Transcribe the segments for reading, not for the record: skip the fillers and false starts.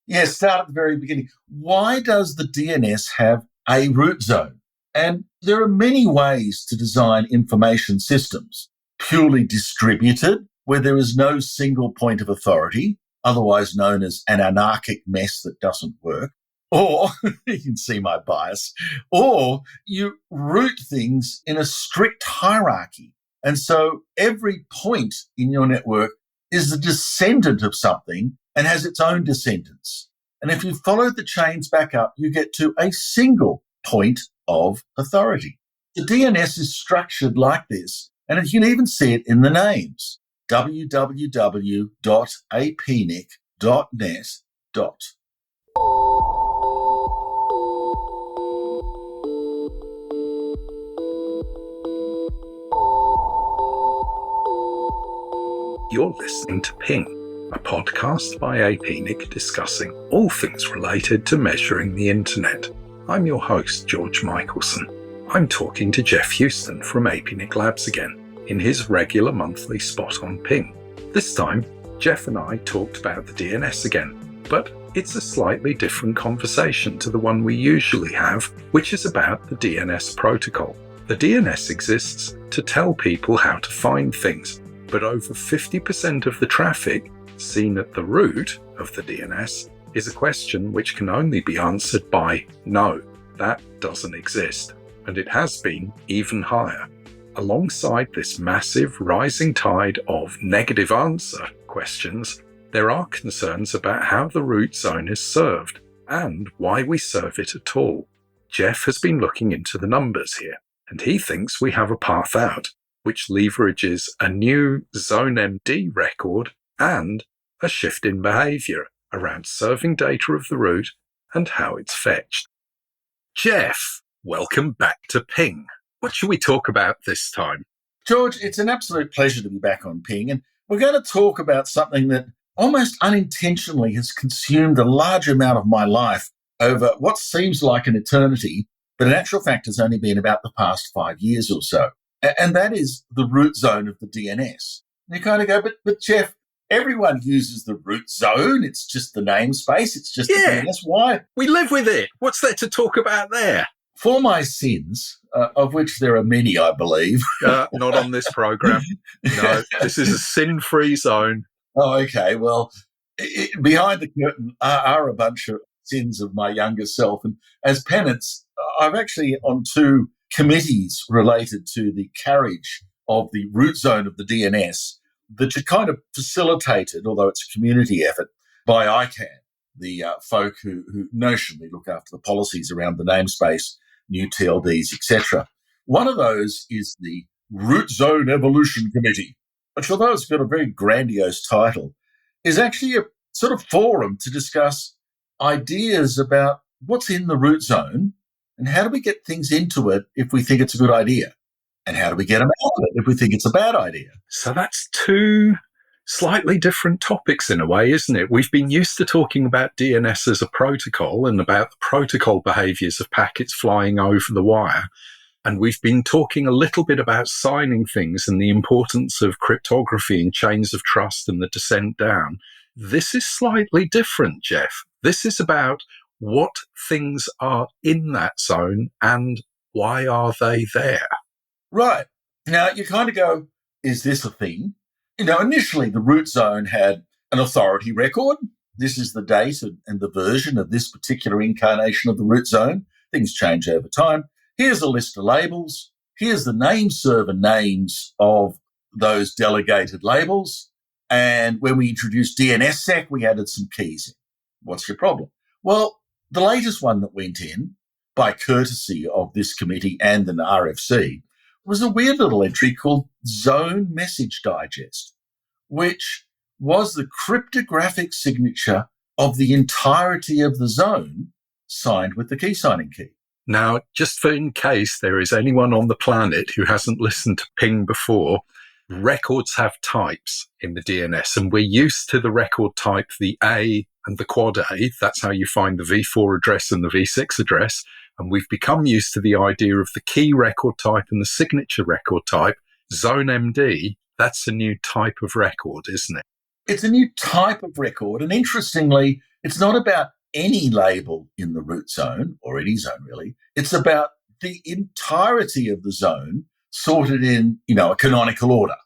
Yes, start at the very beginning. Why does the DNS have a root zone? And there are many ways to design information systems. Purely distributed, where there is no single point of authority, otherwise known as an anarchic mess that doesn't work. Or, you can see my bias, or you root things in a strict hierarchy. And so every point in your network is a descendant of something and has its own descendants. And if you follow the chains back up, you get to a single point of authority. The DNS is structured like this, and you can even see it in the names. www.apnic.net. You're listening to Ping, a podcast by APNIC discussing all things related to measuring the internet. I'm your host, George Michelson. I'm talking to Geoff Huston from APNIC Labs again, in his regular monthly spot on Ping. This time, Geoff and I talked about the DNS again, but it's a slightly different conversation to the one we usually have, which is about the DNS protocol. The DNS exists to tell people how to find things, but over 50% of the traffic seen at the root of the DNS is a question which can only be answered by no, that doesn't exist, and it has been even higher. Alongside this massive rising tide of negative answer questions, there are concerns about how the root zone is served and why we serve it at all. Geoff has been looking into the numbers here, and he thinks we have a path out, which leverages a new ZoneMD record and a shift in behaviour around serving data of the root and how it's fetched. Geoff, welcome back to Ping. What should we talk about this time? George, it's an absolute pleasure to be back on Ping, and we're going to talk about something that almost unintentionally has consumed a large amount of my life over what seems like an eternity, but in actual fact has only been about the past 5 years or so. And that is the root zone of the DNS. And you kind of go, but Geoff, everyone uses the root zone. It's just the namespace. It's just the DNS. Why? We live with it. What's there to talk about there? For my sins, of which there are many, I believe. Not on this program. No, this is a sin-free zone. Oh, okay. Well, behind the curtain are a bunch of sins of my younger self. And as penance, I'm actually on 2 committees related to the carriage of the root zone of the DNS that are kind of facilitated, although it's a community effort, by ICANN, the folk who notionally look after the policies around the namespace, new TLDs, etc. One of those is the Root Zone Evolution Committee, which, although it's got a very grandiose title, is actually a sort of forum to discuss ideas about what's in the root zone and how do we get things into it if we think it's a good idea, and how do we get them out of it if we think it's a bad idea. So that's 2 slightly different topics in a way, isn't it? We've been used to talking about DNS as a protocol and about the protocol behaviours of packets flying over the wire. And we've been talking a little bit about signing things and the importance of cryptography and chains of trust and the descent down. This is slightly different, Geoff. This is about what things are in that zone and why are they there? Right. Now, you kind of go, is this a thing? Initially, the root zone had an authority record. This is the date and the version of this particular incarnation of the root zone. Things change over time. Here's a list of labels. Here's the nameserver names of those delegated labels. And when we introduced DNSSEC, we added some keys in. What's your problem? Well, the latest one that went in, by courtesy of this committee and an RFC, was a weird little entry called Zone Message Digest, which was the cryptographic signature of the entirety of the zone signed with the key signing key. Now, just for in case there is anyone on the planet who hasn't listened to Ping before, records have types in the DNS, and we're used to the record type, the A and the quad A. That's how you find the V4 address and the V6 address. And we've become used to the idea of the key record type and the signature record type. ZoneMD, that's a new type of record, isn't it? It's a new type of record. And interestingly, It's not about any label in the root zone, or any zone really. It's about the entirety of the zone sorted in, a canonical order.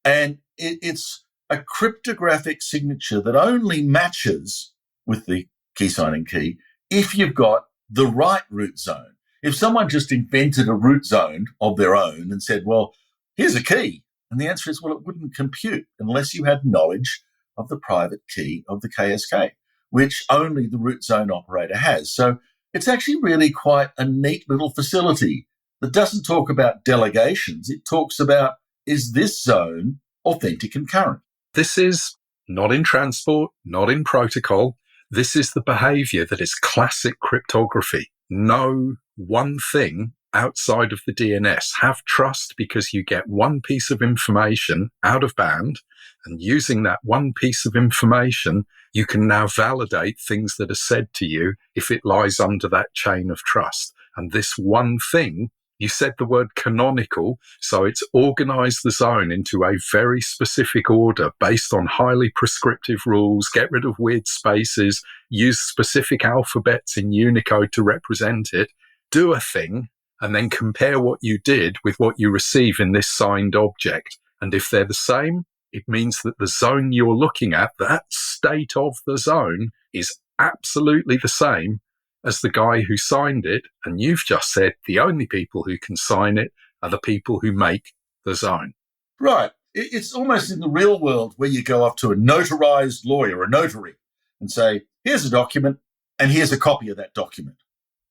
And it's a cryptographic signature that only matches with the key signing key if you've got the right root zone. If someone just invented a root zone of their own and said, well, here's a key, and the answer is, well, it wouldn't compute unless you had knowledge of the private key of the KSK, which only the root zone operator has. So it's actually really quite a neat little facility that doesn't talk about delegations. It talks about, is this zone authentic and current? This is not in transport, not in protocol. This is the behavior that is classic cryptography. Know one thing outside of the DNS. Have trust because you get one piece of information out of band, and using that one piece of information, you can now validate things that are said to you if it lies under that chain of trust. And this one thing, you said the word canonical, so it's organized the zone into a very specific order based on highly prescriptive rules, get rid of weird spaces, use specific alphabets in Unicode to represent it, do a thing, and then compare what you did with what you receive in this signed object. And if they're the same, it means that the zone you're looking at, that state of the zone, is absolutely the same as the guy who signed it. And you've just said the only people who can sign it are the people who make the zone. Right. It's almost in the real world where you go up to a notarized lawyer, a notary, and say, here's a document and here's a copy of that document.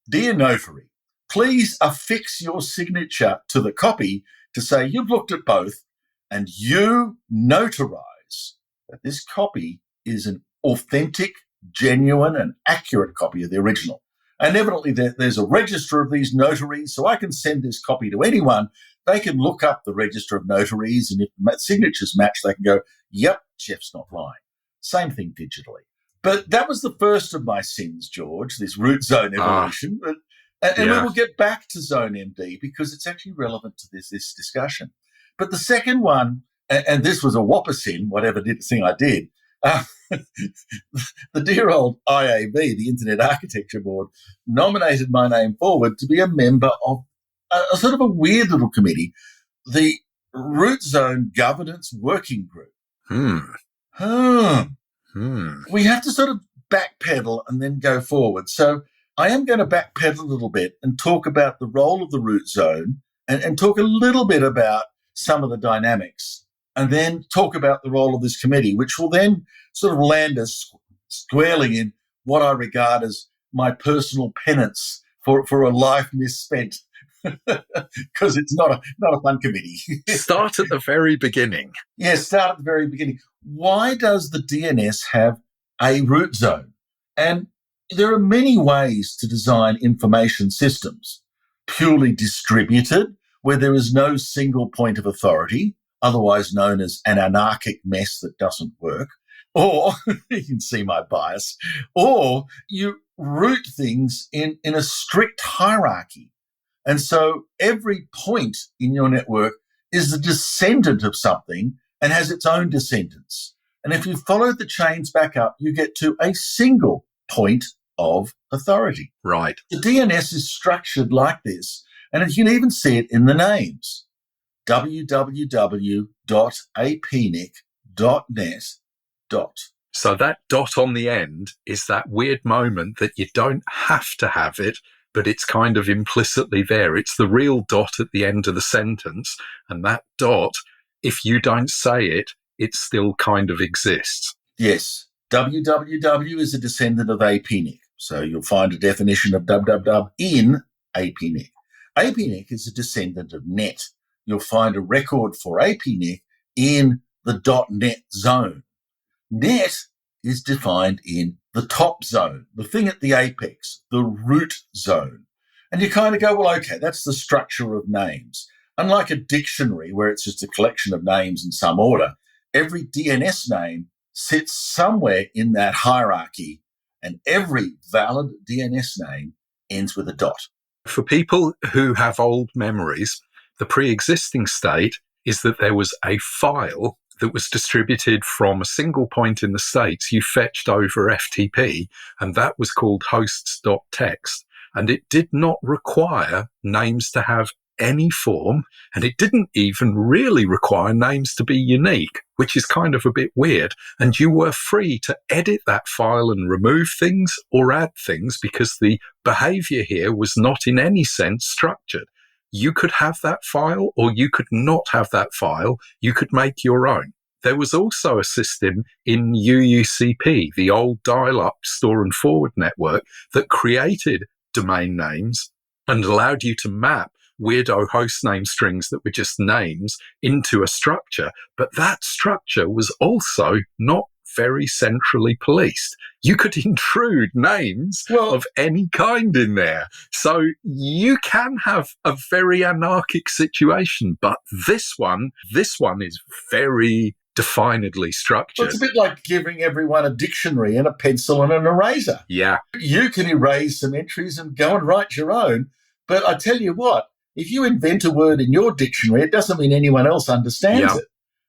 Dear notary, please affix your signature to the copy to say you've looked at both and you notarize that this copy is an authentic, genuine, and accurate copy of the original. And evidently there's a register of these notaries, so I can send this copy to anyone. They can look up the register of notaries, and if signatures match, they can go, yep, Geoff's not lying. Same thing digitally. But that was the first of my sins, George, this root zone evolution. And we will get back to Zone MD because it's actually relevant to this discussion. But the second one, and this was a whopper sin, whatever thing I did, the dear old IAB, the Internet Architecture Board, nominated my name forward to be a member of a sort of a weird little committee, the Root Zone Governance Working Group. We have to sort of backpedal and then go forward. So I am going to backpedal a little bit and talk about the role of the root zone and talk a little bit about some of the dynamics, and then talk about the role of this committee, which will then sort of land us squarely in what I regard as my personal penance for a life misspent, because it's not a fun committee. Start at the very beginning. Yes, start at the very beginning. Why does the DNS have a root zone? And there are many ways to design information systems. Purely distributed, where there is no single point of authority, otherwise known as an anarchic mess that doesn't work. Or, you can see my bias, or you root things in a strict hierarchy. And so every point in your network is the descendant of something and has its own descendants. And if you follow the chains back up, you get to a single point of authority. Right. The DNS is structured like this, and you can even see it in the names. www.apnic.net. So that dot on the end is that weird moment that you don't have to have it, but it's kind of implicitly there. It's the real dot at the end of the sentence, and that dot, if you don't say it, it still kind of exists. Yes. www is a descendant of APNIC. So you'll find a definition of www in APNIC. APNIC is a descendant of net. You'll find a record for APNIC in the .net zone. Net is defined in the top zone, the thing at the apex, the root zone. And you kind of go, well, okay, that's the structure of names. Unlike a dictionary where it's just a collection of names in some order, every DNS name sits somewhere in that hierarchy, and every valid DNS name ends with a dot. For people who have old memories, the pre-existing state is that there was a file that was distributed from a single point in the States. You fetched over FTP, and that was called hosts.txt. And it did not require names to have any form, and it didn't even really require names to be unique, which is kind of a bit weird. And you were free to edit that file and remove things or add things, because the behavior here was not in any sense structured. You could have that file or you could not have that file. You could make your own. There was also a system in UUCP, the old dial-up store and forward network, that created domain names and allowed you to map weirdo hostname strings that were just names into a structure. But that structure was also not very centrally policed. You could intrude names of any kind in there. So you can have a very anarchic situation, but this one is very definedly structured. Well, it's a bit like giving everyone a dictionary and a pencil and an eraser. Yeah. You can erase some entries and go and write your own. But I tell you what, if you invent a word in your dictionary, it doesn't mean anyone else understands it.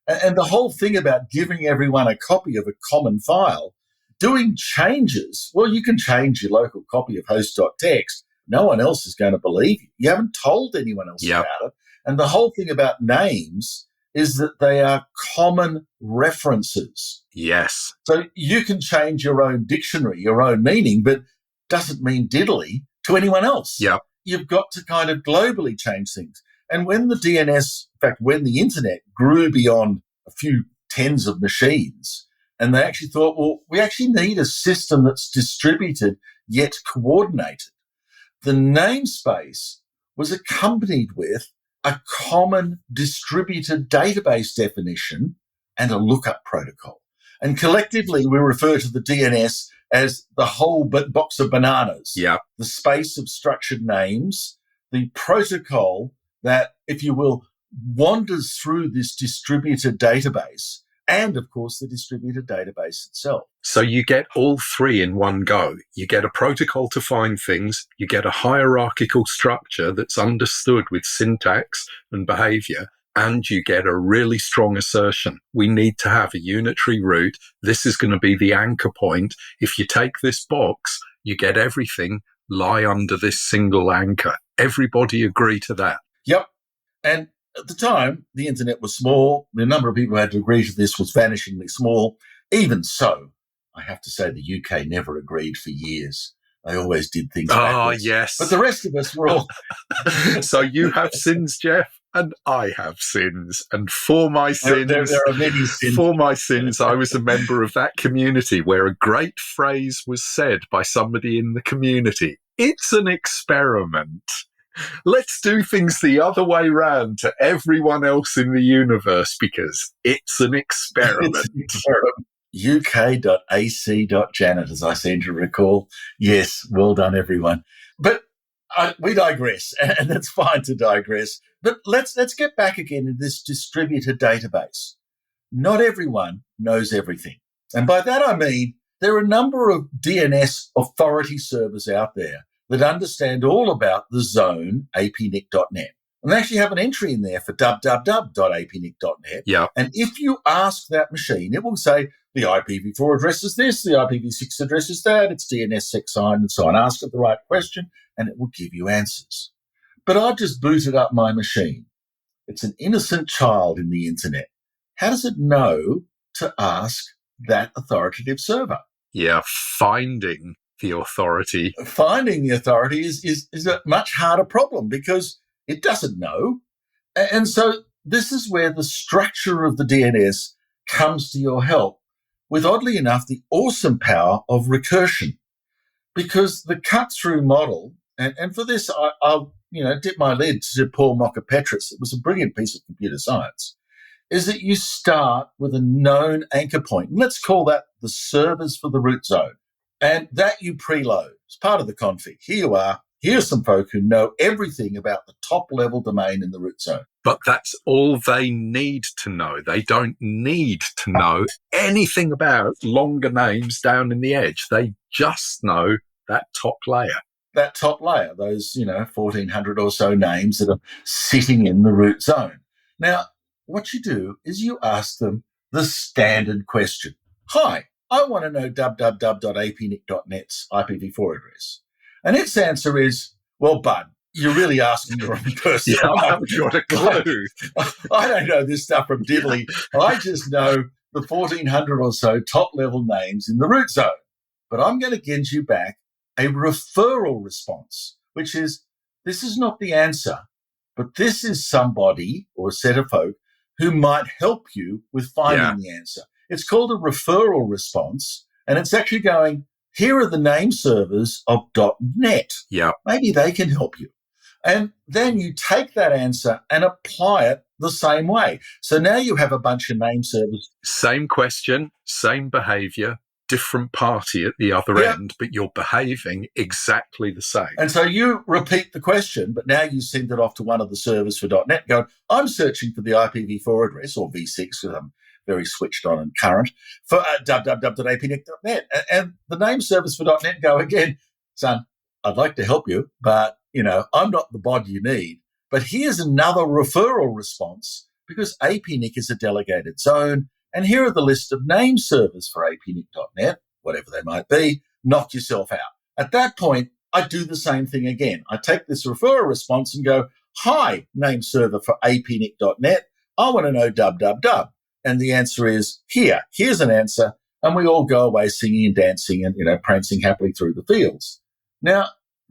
And the whole thing about giving everyone a copy of a common file, doing changes, well, you can change your local copy of host.txt. No one else is going to believe you. You haven't told anyone else about it. And the whole thing about names is that they are common references. Yes. So you can change your own dictionary, your own meaning, but doesn't mean diddly to anyone else. Yep. You've got to kind of globally change things. And when the DNS, in fact, when the internet grew beyond a few tens of machines, and they actually thought, well, we actually need a system that's distributed yet coordinated. The namespace was accompanied with a common distributed database definition and a lookup protocol. And collectively, we refer to the DNS as the whole box of bananas. Yeah. The space of structured names, the protocol that, if you will, wanders through this distributed database, and, of course, the distributed database itself. So you get all three in one go. You get a protocol to find things, you get a hierarchical structure that's understood with syntax and behavior, and you get a really strong assertion. We need to have a unitary root. This is going to be the anchor point. If you take this box, you get everything lie under this single anchor. Everybody agree to that. Yep. And at the time, the internet was small. The number of people who had to agree to this was vanishingly small. Even so, I have to say the UK never agreed for years. They always did things backwards. Oh, yes. But the rest of us were all... So you have sins, Geoff, and I have sins. And for my sins... There are many sins. For my sins, I was a member of that community where a great phrase was said by somebody in the community. It's an experiment. Let's do things the other way round to everyone else in the universe, because it's an experiment. It's an experiment. UK.ac.janet, as I seem to recall. Yes, well done, everyone. But we digress, and it's fine to digress. But let's get back again to this distributed database. Not everyone knows everything. And by that I mean there are a number of DNS authority servers out there that understand all about the zone apnic.net. And they actually have an entry in there for www.apnic.net. Yeah. And if you ask that machine, it will say the IPv4 address is this, the IPv6 address is that, it's DNS sec signed and so on. Ask it the right question and it will give you answers. But I've just booted up my machine. It's an innocent child in the internet. How does it know to ask that authoritative server? Yeah, finding the authority. Finding the authority is a much harder problem because it doesn't know. And so this is where the structure of the DNS comes to your help with, oddly enough, the awesome power of recursion. Because the cut-through model, and for this I'll dip my lid to Paul Mockapetris, it was a brilliant piece of computer science, is that you start with a known anchor point. And let's call that the servers for the root zone. And that you preload. It's part of the config. Here you are. Here's some folk who know everything about the top-level domain in the root zone. But that's all they need to know. They don't need to know anything about longer names down in the edge. They just know that top layer. That top layer, those, 1,400 or so names that are sitting in the root zone. Now, what you do is you ask them the standard question. Hi, I want to know www.apnic.net's IPv4 address. And its answer is, well, bud, you're really asking the wrong person. Yeah, I haven't got a clue. I don't know this stuff from diddly. I just know the 1,400 or so top-level names in the root zone. But I'm going to give you back a referral response, which is, this is not the answer, but this is somebody or a set of folk who might help you with finding the answer. It's called a referral response, and it's actually going, here are the name servers of .NET. Yeah. Maybe they can help you. And then you take that answer and apply it the same way. So now you have a bunch of name servers. Same question, same behavior, different party at the other end, but you're behaving exactly the same. And so you repeat the question, but now you send it off to one of the servers for .NET going, I'm searching for the IPv4 address, or V6, because I'm very switched on and current, for www.apnic.net. And the name servers for .NET go, again, son, I'd like to help you, but, I'm not the bod you need. But here's another referral response, because APNIC is a delegated zone, and here are the list of name servers for apnic.net, whatever they might be. Knock yourself out. At that point, I do the same thing again. I take this referral response and go, hi, name server for apnic.net. I want to know www. And the answer is here's an answer. And we all go away singing and dancing and, prancing happily through the fields. Now,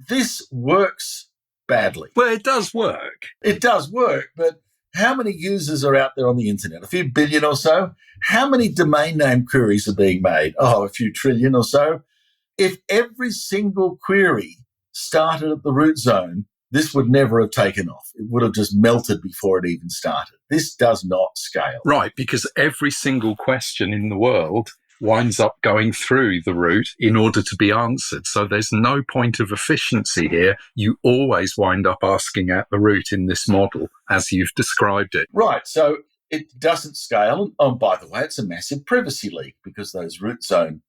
this works badly. Well, it does work. It does work, but how many users are out there on the internet? A few billion or so? How many domain name queries are being made? A few trillion or so. If every single query started at the root zone, this would never have taken off. It would have just melted before it even started. This does not scale. Right, because every single question in the world winds up going through the root in order to be answered. So there's no point of efficiency here. You always wind up asking at the root in this model, as you've described it. Right, so it doesn't scale. Oh, by the way, it's a massive privacy leak, because that root zone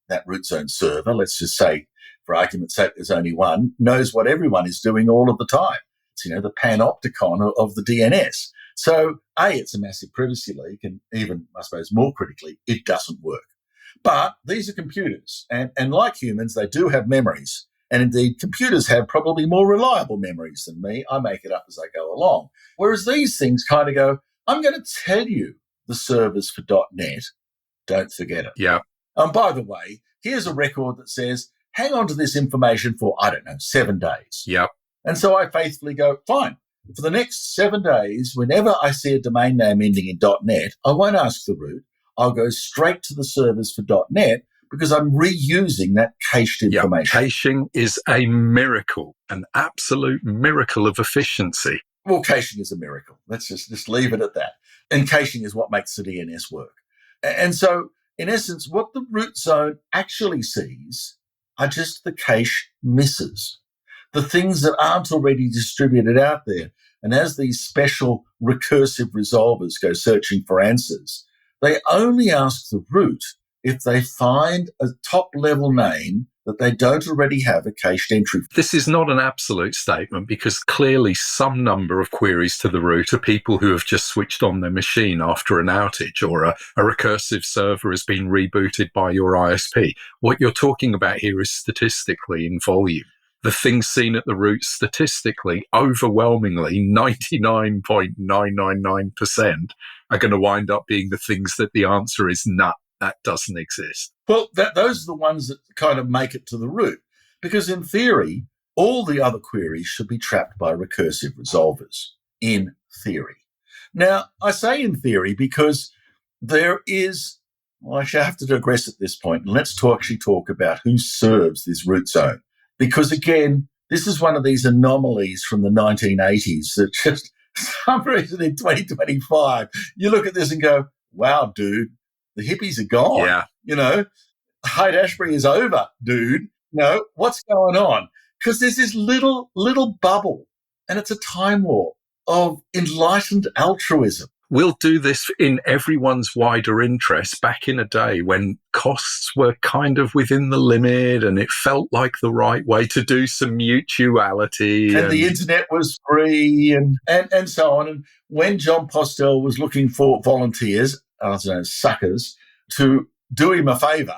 server, let's just say, for argument's sake, there's only one, knows what everyone is doing all of the time. It's, the panopticon of the DNS. So, it's a massive privacy leak, and even, I suppose, more critically, it doesn't work. But these are computers, and like humans, they do have memories. And indeed, computers have probably more reliable memories than me. I make it up as I go along. Whereas these things kind of go, I'm going to tell you the servers for .NET. Don't forget it. Yeah. And by the way, here's a record that says, hang on to this information for, 7 days. Yeah. And so I faithfully go, fine. For the next 7 days, whenever I see a domain name ending in .NET, I won't ask the root. I'll go straight to the servers for .NET, because I'm reusing that cached information. Caching is a miracle, an absolute miracle of efficiency. Well, caching is a miracle. Let's just leave it at that. And caching is what makes the DNS work. And so, in essence, what the root zone actually sees are just the cache misses, the things that aren't already distributed out there. And as these special recursive resolvers go searching for answers, they only ask the root if they find a top-level name that they don't already have a cached entry for. This is not an absolute statement, because clearly some number of queries to the root are people who have just switched on their machine after an outage, or a recursive server has been rebooted by your ISP. What you're talking about here is statistically in volume. The things seen at the root statistically, overwhelmingly, 99.999% are going to wind up being the things that the answer is no, that doesn't exist. Well, those are the ones that kind of make it to the root, because in theory, all the other queries should be trapped by recursive resolvers, in theory. Now, I say in theory because there is, I shall have to digress at this point, and let's actually talk about who serves this root zone. Because again, this is one of these anomalies from the 1980s that just, for some reason in 2025, you look at this and go, wow, dude, the hippies are gone. Yeah. Haight-Ashbury is over, dude. What's going on? Because there's this little bubble, and it's a time warp of enlightened altruism. We'll do this in everyone's wider interest back in a day when costs were kind of within the limit and it felt like the right way to do some mutuality. And the internet was free and so on. And when John Postel was looking for volunteers, suckers to do him a favor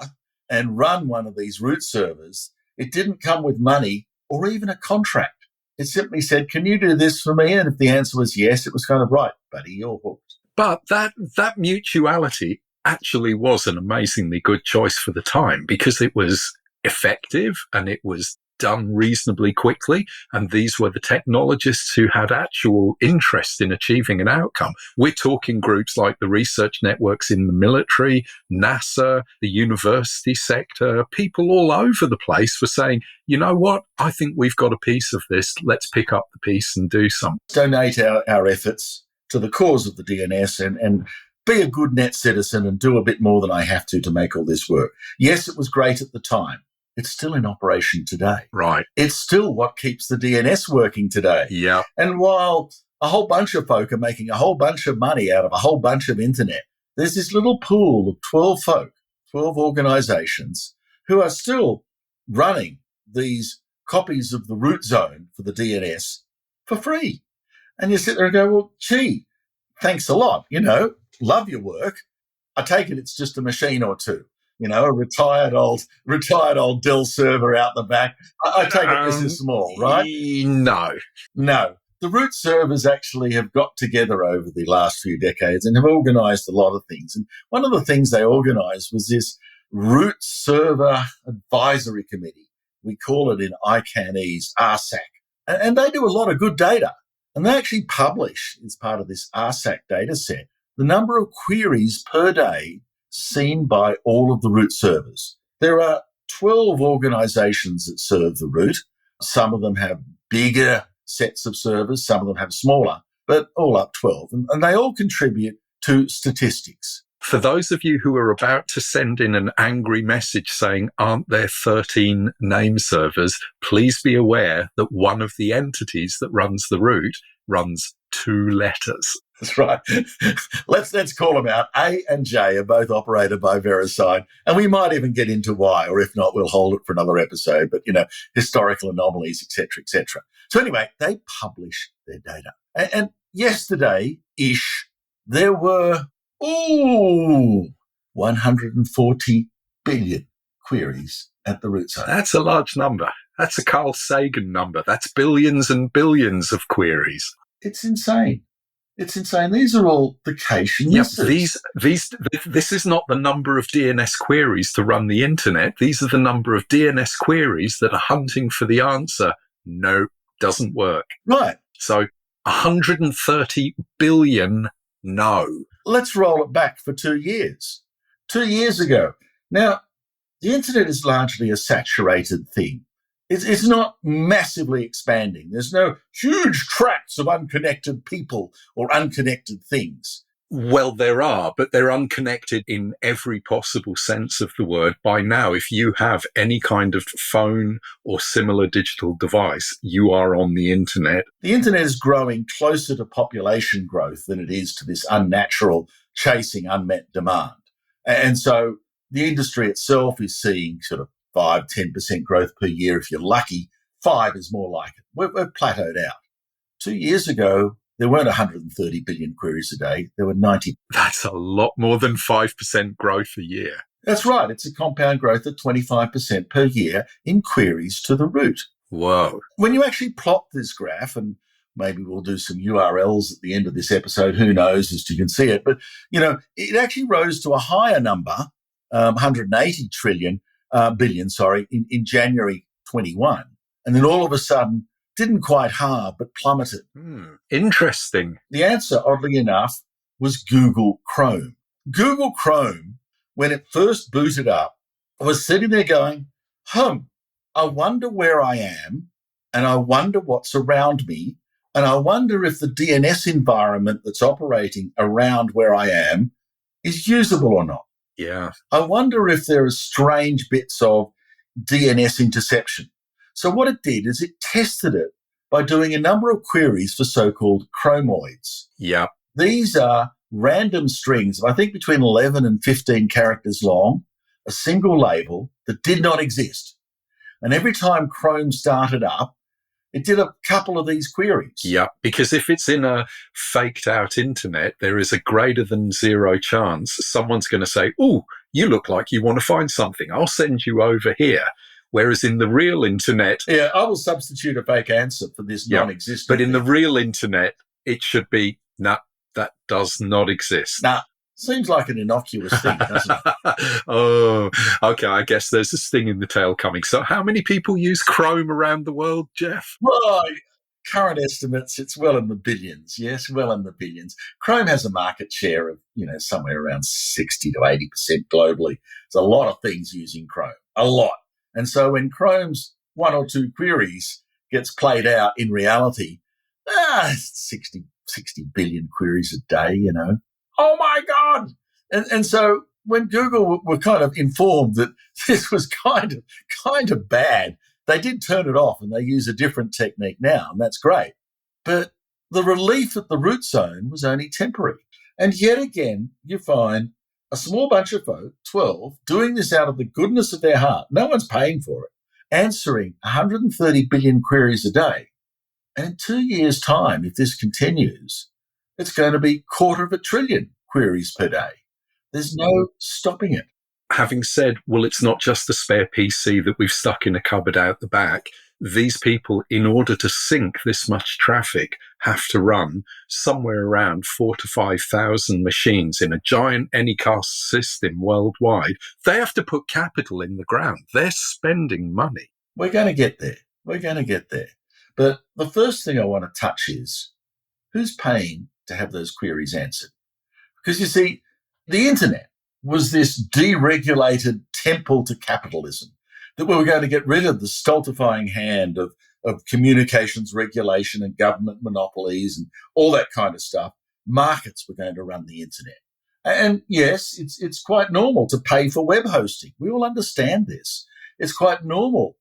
and run one of these root servers. It didn't come with money or even a contract. It simply said, can you do this for me? And if the answer was yes, it was kind of, right, buddy, you're hooked. But that mutuality actually was an amazingly good choice for the time, because it was effective and it was done reasonably quickly. And these were the technologists who had actual interest in achieving an outcome. We're talking groups like the research networks in the military, NASA, the university sector. People all over the place were saying, you know what, I think we've got a piece of this. Let's pick up the piece and do something. Donate our efforts to the cause of the DNS and be a good net citizen and do a bit more than I have to make all this work. Yes, it was great at the time. It's still in operation today. Right. It's still what keeps the DNS working today. Yeah. And while a whole bunch of folk are making a whole bunch of money out of a whole bunch of internet, there's this little pool of 12 folk, 12 organizations who are still running these copies of the root zone for the DNS for free. And you sit there and go, well, gee, thanks a lot. Love your work. I take it it's just a machine or two. A retired old Dell server out the back. I take it this is small, right? No. The root servers actually have got together over the last few decades and have organized a lot of things. And one of the things they organized was this root server advisory committee. We call it in ICANN's RSAC. And they do a lot of good data. And they actually publish, as part of this RSAC data set, the number of queries per day seen by all of the root servers. There are 12 organizations that serve the root. Some of them have bigger sets of servers, some of them have smaller, but all up 12. And they all contribute to statistics. For those of you who are about to send in an angry message saying, aren't there 13 name servers, please be aware that one of the entities that runs the root runs 2 letters. That's right. Let's call them out. A and J are both operated by VeriSign, and we might even get into why, or if not, we'll hold it for another episode. But, historical anomalies, etc., etc. So anyway, they publish their data. And yesterday-ish, there were, 140 billion queries at the root zone. That's a large number. That's a Carl Sagan number. That's billions and billions of queries. It's insane. These are all the cache misses. This is not the number of DNS queries to run the internet. These are the number of DNS queries that are hunting for the answer. No, doesn't work. Right. So 130 billion, no. Let's roll it back for 2 years. 2 years ago. Now, the internet is largely a saturated thing. It's not massively expanding. There's no huge tracts of unconnected people or unconnected things. Well, there are, but they're unconnected in every possible sense of the word. By now, if you have any kind of phone or similar digital device, you are on the internet. The internet is growing closer to population growth than it is to this unnatural chasing unmet demand. And so the industry itself is seeing sort of 5-10% growth per year. If you're lucky, 5 is more like it. We're plateaued out. 2 years ago, there weren't 130 billion queries a day. There were 90. That's a lot more than 5% growth a year. That's right. It's a compound growth of 25% per year in queries to the root. Whoa. When you actually plot this graph, and maybe we'll do some URLs at the end of this episode, who knows, as you can see it, but, it actually rose to a higher number, 180 billion, in January 21. And then all of a sudden, didn't quite halve, but plummeted. Interesting. The answer, oddly enough, was Google Chrome. Google Chrome, when it first booted up, was sitting there going, I wonder where I am, and I wonder what's around me, and I wonder if the DNS environment that's operating around where I am is usable or not. Yeah. I wonder if there are strange bits of DNS interception. So what it did is it tested it by doing a number of queries for so-called chromoids. Yeah. These are random strings of, I think, between 11 and 15 characters long, a single label that did not exist. And every time Chrome started up, It did a couple of these queries. Yeah, because if it's in a faked out internet, there is a greater than zero chance someone's going to say, "Oh, you look like you want to find something. I'll send you over here." Whereas in the real internet... Yeah, I will substitute a fake answer for this non-existent. But in the real internet, it should be, nah, that does not exist. Nah, seems like an innocuous thing, doesn't it? Oh, okay, I guess there's a sting in the tail coming. So how many people use Chrome around the world, Geoff? Well, current estimates, it's well in the billions. Yes, well in the billions. Chrome has a market share of, somewhere around 60 to 80% globally. There's a lot of things using Chrome, a lot. And so when Chrome's one or two queries gets played out in reality, 60 billion queries a day, Oh my God! And so when Google were kind of informed that this was kind of bad, they did turn it off and they use a different technique now, and that's great. But the relief at the root zone was only temporary. And yet again, you find a small bunch of folk, 12, doing this out of the goodness of their heart. No one's paying for it, answering 130 billion queries a day. And in 2 years' time, if this continues, it's going to be 250 billion queries per day. There's no stopping it. Having said, well, it's not just a spare PC that we've stuck in a cupboard out the back. These people, in order to sync this much traffic, have to run somewhere around 4,000 to 5,000 machines in a giant Anycast system worldwide. They have to put capital in the ground. They're spending money. We're going to get there. But the first thing I want to touch is who's paying to have those queries answered? Because you see, the internet was this deregulated temple to capitalism, that we were going to get rid of the stultifying hand of communications regulation and government monopolies and all that kind of stuff. Markets were going to run the internet. And yes, it's quite normal to pay for web hosting. We all understand this. It's quite normal,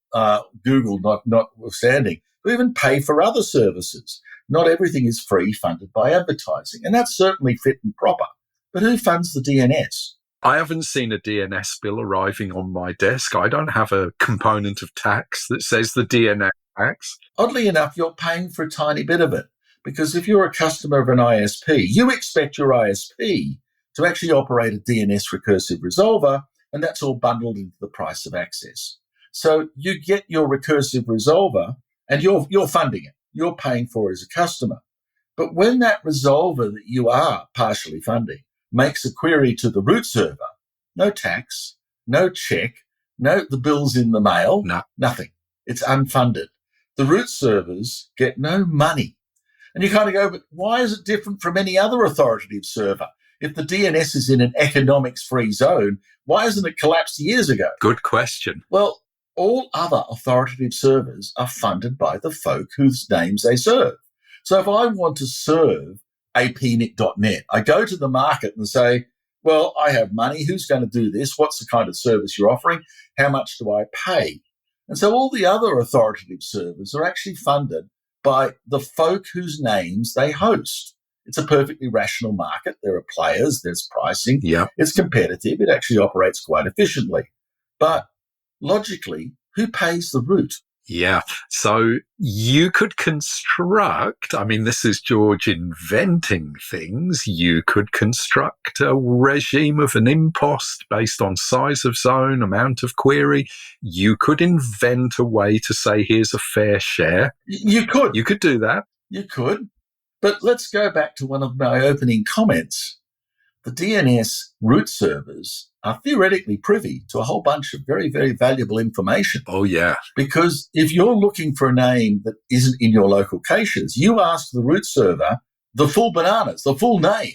Google notwithstanding, to even pay for other services. Not everything is free, funded by advertising. And that's certainly fit and proper. But who funds the DNS? I haven't seen a DNS bill arriving on my desk. I don't have a component of tax that says the DNS tax. Oddly enough, you're paying for a tiny bit of it, because if you're a customer of an ISP, you expect your ISP to actually operate a DNS recursive resolver, and that's all bundled into the price of access. So you get your recursive resolver and you're funding it. You're paying for it as a customer. But when that resolver that you are partially funding makes a query to the root server, no tax, no check, no the bill's in the mail, nothing. It's unfunded. The root servers get no money. And you kind of go, but why is it different from any other authoritative server? If the DNS is in an economics-free zone, why hasn't it collapsed years ago? Good question. Well, all other authoritative servers are funded by the folk whose names they serve. So if I want to serve APNIC.net, I go to the market and say, well, I have money. Who's going to do this? What's the kind of service you're offering? How much do I pay? And so all the other authoritative servers are actually funded by the folk whose names they host. It's a perfectly rational market. There are players, there's pricing. Yeah. It's competitive. It actually operates quite efficiently. But logically, who pays the root? Yeah. So you could construct, this is George inventing things. You could construct a regime of an impost based on size of zone, amount of query. You could invent a way to say, here's a fair share. You could. You could do that. You could. But let's go back to one of my opening comments. The DNS root servers are theoretically privy to a whole bunch of very, very valuable information. Oh, yeah. Because if you're looking for a name that isn't in your local caches, you ask the root server the full bananas, the full name.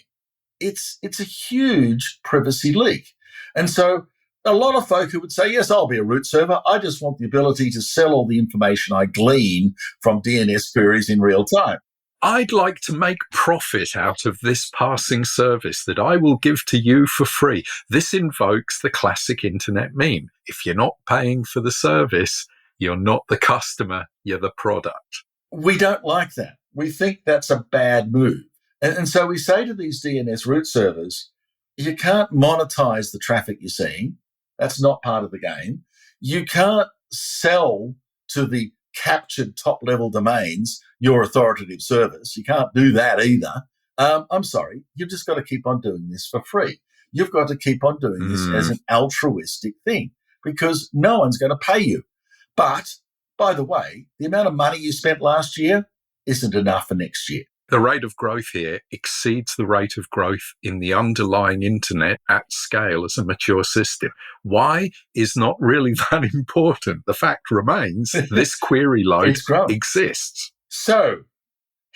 It's a huge privacy leak. And so a lot of folk who would say, yes, I'll be a root server. I just want the ability to sell all the information I glean from DNS queries in real time. I'd like to make profit out of this passing service that I will give to you for free. This invokes the classic internet meme. If you're not paying for the service, you're not the customer, you're the product. We don't like that. We think that's a bad move. And so we say to these DNS root servers, you can't monetize the traffic you're seeing. That's not part of the game. You can't sell to the captured top-level domains your authoritative service. You can't do that either. I'm sorry, you've just got to keep on doing this for free. You've got to keep on doing this as an altruistic thing because no one's going to pay you. But, by the way, the amount of money you spent last year isn't enough for next year. The rate of growth here exceeds the rate of growth in the underlying internet at scale as a mature system. Why is not really that important. The fact remains this query load exists. So,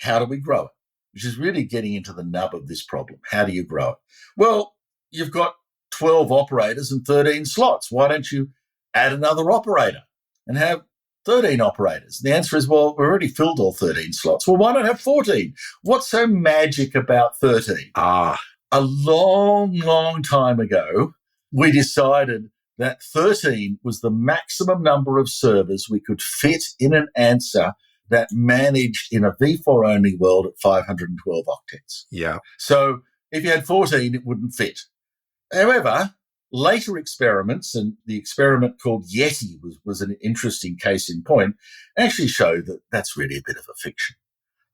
how do we grow it? Which is really getting into the nub of this problem. How do you grow it? Well, you've got 12 operators and 13 slots. Why don't you add another operator and have 13 operators? The answer is, well, we've already filled all 13 slots. Well, why not have 14? What's so magic about 13? A long time ago, we decided that 13 was the maximum number of servers we could fit in an answer that managed in a v4-only world at 512 octets. Yeah. So if you had 14, it wouldn't fit. However, later experiments, and the experiment called Yeti was an interesting case in point, actually showed that that's really a bit of a fiction.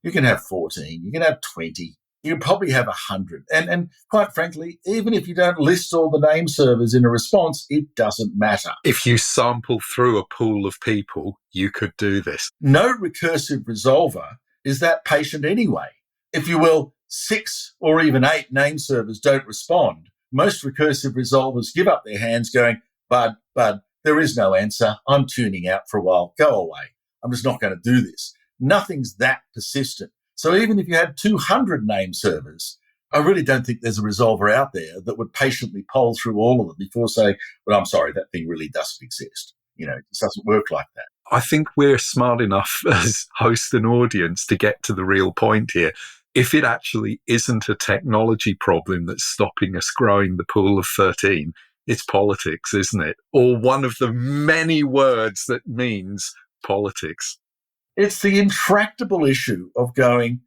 You can have 14, you can have 20, you can probably have 100. And quite frankly, even if you don't list all the name servers in a response, it doesn't matter. If you sample through a pool of people, you could do this. No recursive resolver is that patient anyway. If you will, 6 or even 8 name servers don't respond. Most recursive resolvers give up their hands going, Bud, there is no answer. I'm tuning out for a while. Go away. I'm just not going to do this. Nothing's that persistent. So even if you had 200 name servers, I really don't think there's a resolver out there that would patiently poll through all of them before saying, well, I'm sorry, that thing really doesn't exist. It just doesn't work like that. I think we're smart enough as host and audience to get to the real point here. If it actually isn't a technology problem that's stopping us growing the pool of 13, it's politics, isn't it? Or one of the many words that means politics. It's the intractable issue of going,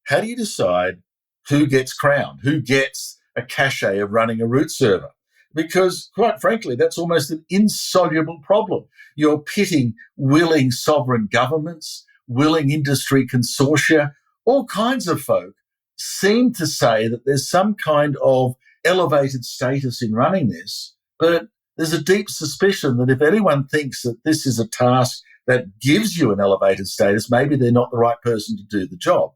how do you decide who gets crowned, who gets a cachet of running a root server? Because, quite frankly, that's almost an insoluble problem. You're pitting willing sovereign governments, willing industry consortia, all kinds of folk seem to say that there's some kind of elevated status in running this, but there's a deep suspicion that if anyone thinks that this is a task that gives you an elevated status, maybe they're not the right person to do the job.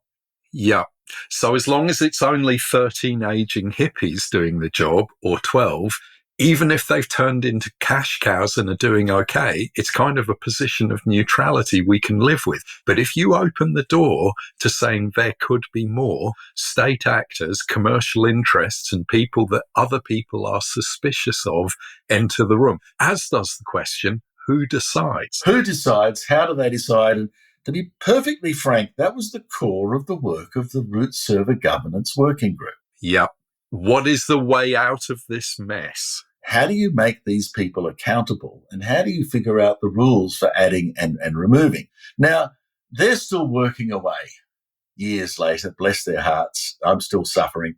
Yeah. So as long as it's only 13 aging hippies doing the job, or 12, even if they've turned into cash cows and are doing okay, it's kind of a position of neutrality we can live with. But if you open the door to saying there could be more state actors, commercial interests, and people that other people are suspicious of enter the room, as does the question, who decides? Who decides? How do they decide? And to be perfectly frank, that was the core of the work of the Root Server Governance Working Group. Yep. What is the way out of this mess? How do you make these people accountable? And how do you figure out the rules for adding and removing? Now, they're still working away years later. Bless their hearts. I'm still suffering.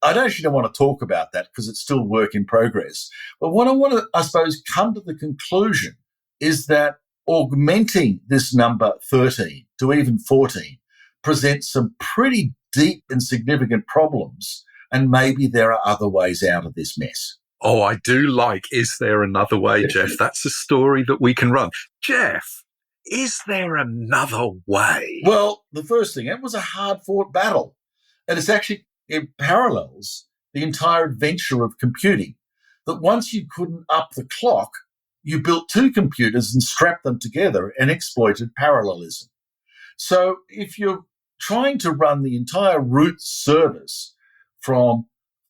I don't actually want to talk about that because it's still work in progress. But what I want to, I suppose, come to the conclusion is that augmenting this number 13 to even 14 presents some pretty deep and significant problems, and maybe there are other ways out of this mess. Oh, I do like, is there another way, Geoff? That's a story that we can run. Geoff, is there another way? Well, the first thing, it was a hard-fought battle, and it parallels the entire adventure of computing, that once you couldn't up the clock, you built 2 computers and strapped them together and exploited parallelism. So if you're trying to run the entire root service from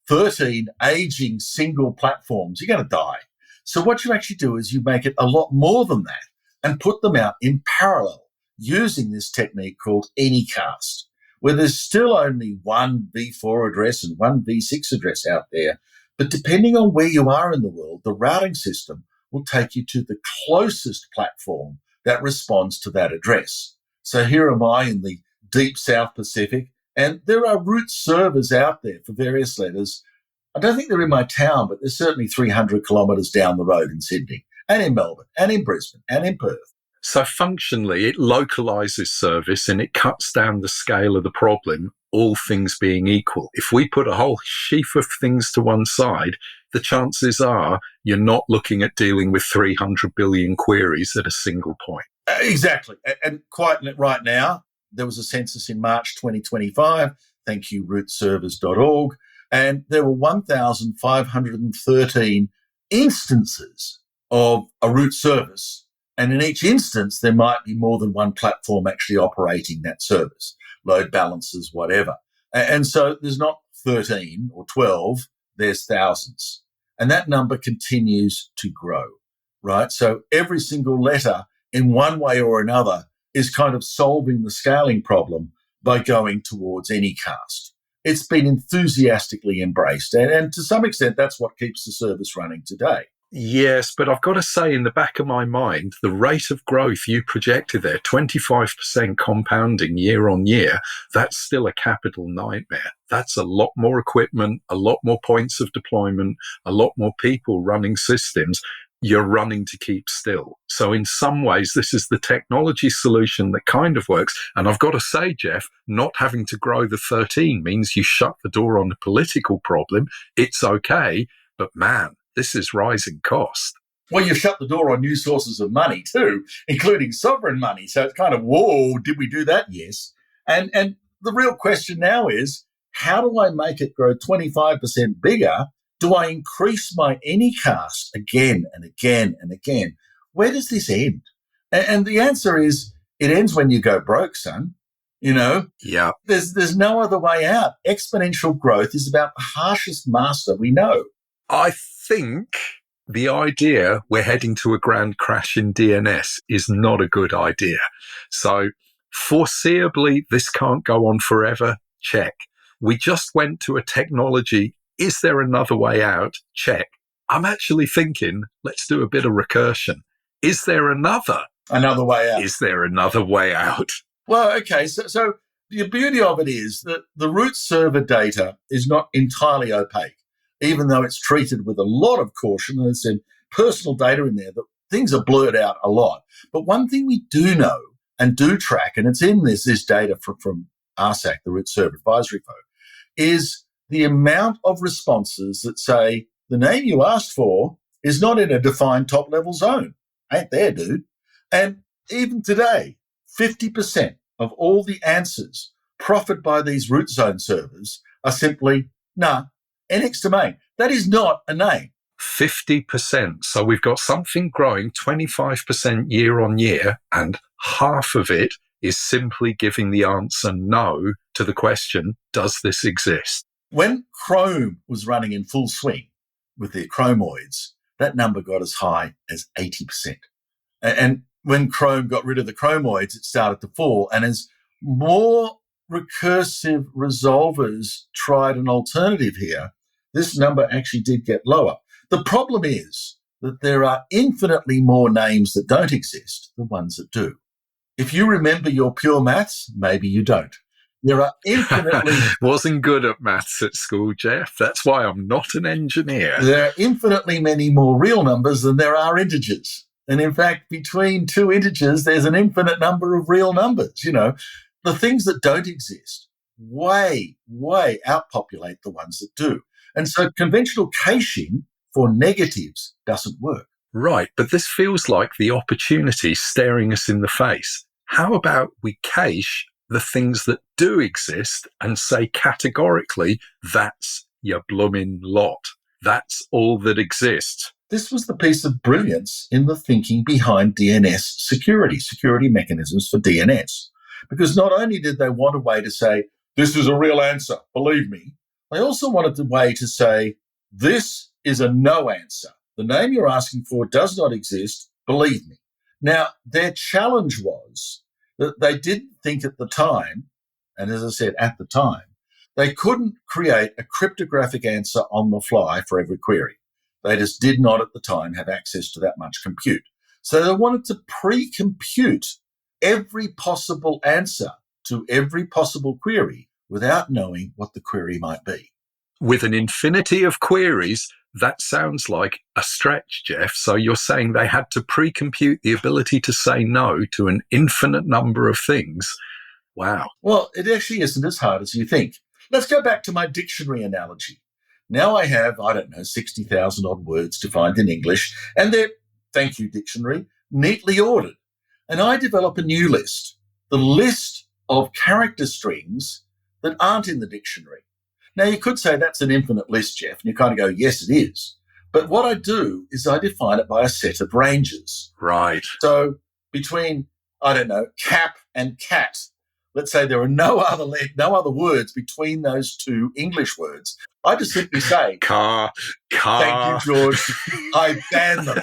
13 aging single platforms, you're going to die. So what you actually do is you make it a lot more than that and put them out in parallel using this technique called Anycast, where there's still only one v4 address and one v6 address out there. But depending on where you are in the world, the routing system will take you to the closest platform that responds to that address. So here am I in the deep South Pacific, and there are root servers out there for various letters. I don't think they're in my town, but they're certainly 300 kilometres down the road in Sydney, and in Melbourne, and in Brisbane, and in Perth. So functionally, it localizes service and it cuts down the scale of the problem, all things being equal. If we put a whole sheaf of things to one side, the chances are you're not looking at dealing with 300 billion queries at a single point. Exactly. And quite right now, there was a census in March 2025. Thank you, rootservers.org. And there were 1,513 instances of a root service. And in each instance, there might be more than one platform actually operating that service, load balancers, whatever. And so there's not 13 or 12, there's thousands. And that number continues to grow, right? So every single letter in one way or another is kind of solving the scaling problem by going towards any cast. It's been enthusiastically embraced. And to some extent, that's what keeps the service running today. Yes, but I've got to say, in the back of my mind, the rate of growth you projected there, 25% compounding year on year, that's still a capital nightmare. That's a lot more equipment, a lot more points of deployment, a lot more people running systems. You're running to keep still. So in some ways, this is the technology solution that kind of works. And I've got to say, Geoff, not having to grow the 13 means you shut the door on the political problem. It's okay, but man, this is rising cost. Well, you shut the door on new sources of money too, including sovereign money. So it's kind of, whoa, did we do that? Yes. And the real question now is, how do I make it grow 25% bigger? Do I increase my anycast again and again and again? Where does this end? And the answer is, it ends when you go broke, son. You know? Yeah. There's no other way out. Exponential growth is about the harshest master we know. I think the idea we're heading to a grand crash in DNS is not a good idea. So foreseeably, this can't go on forever. Check. We just went to a technology. Is there another way out? Check. I'm actually thinking, let's do a bit of recursion. Is there another way out? Is there another way out? Well, okay. So the beauty of it is that the root server data is not entirely opaque, even though it's treated with a lot of caution. There's some personal data in there that things are blurred out a lot. But one thing we do know and do track, and it's in this data from RSAC, the root server advisory folk, is the amount of responses that say the name you asked for is not in a defined top-level zone. Ain't there, dude. And even today, 50% of all the answers proffered by these root zone servers are simply, nah, NX domain. That is not a name. 50%. So we've got something growing 25% year on year, and half of it is simply giving the answer no to the question, does this exist? When Chrome was running in full swing with their chromoids, that number got as high as 80%. And when Chrome got rid of the chromoids, it started to fall. And as more recursive resolvers tried an alternative here, this number actually did get lower. The problem is that there are infinitely more names that don't exist than ones that do. If you remember your pure maths, maybe you don't. There are infinitely... Wasn't good at maths at school, Geoff. That's why I'm not an engineer. There are infinitely many more real numbers than there are integers. And in fact, between two integers, there's an infinite number of real numbers. You know, the things that don't exist way outpopulate the ones that do. And so conventional caching for negatives doesn't work. Right, but this feels like the opportunity staring us in the face. How about we cache the things that do exist and say categorically, that's your blooming lot. That's all that exists. This was the piece of brilliance in the thinking behind DNS security mechanisms for DNS. Because not only did they want a way to say, this is a real answer, believe me, they also wanted a way to say, this is a no answer. The name you're asking for does not exist, believe me. Now, their challenge was that they didn't think at the time, and as I said, at the time, they couldn't create a cryptographic answer on the fly for every query. They just did not at the time have access to that much compute. So they wanted to pre-compute every possible answer to every possible query without knowing what the query might be. With an infinity of queries, That sounds like a stretch, Geoff. So you're saying they had to pre-compute the ability to say no to an infinite number of things. Wow. Well, it actually isn't as hard as you think. Let's go back to my dictionary analogy. Now I have, 60,000 odd words defined in English, and they're, thank you, dictionary, neatly ordered. And I develop a new list, the list of character strings that aren't in the dictionary. Now, you could say that's an infinite list, Geoff, and you kind of go, yes, it is. But what I do is I define it by a set of ranges. Right. So between, cap and cat, let's say there are no other words between those two English words. I just simply say, car. Thank you, George. I ban them.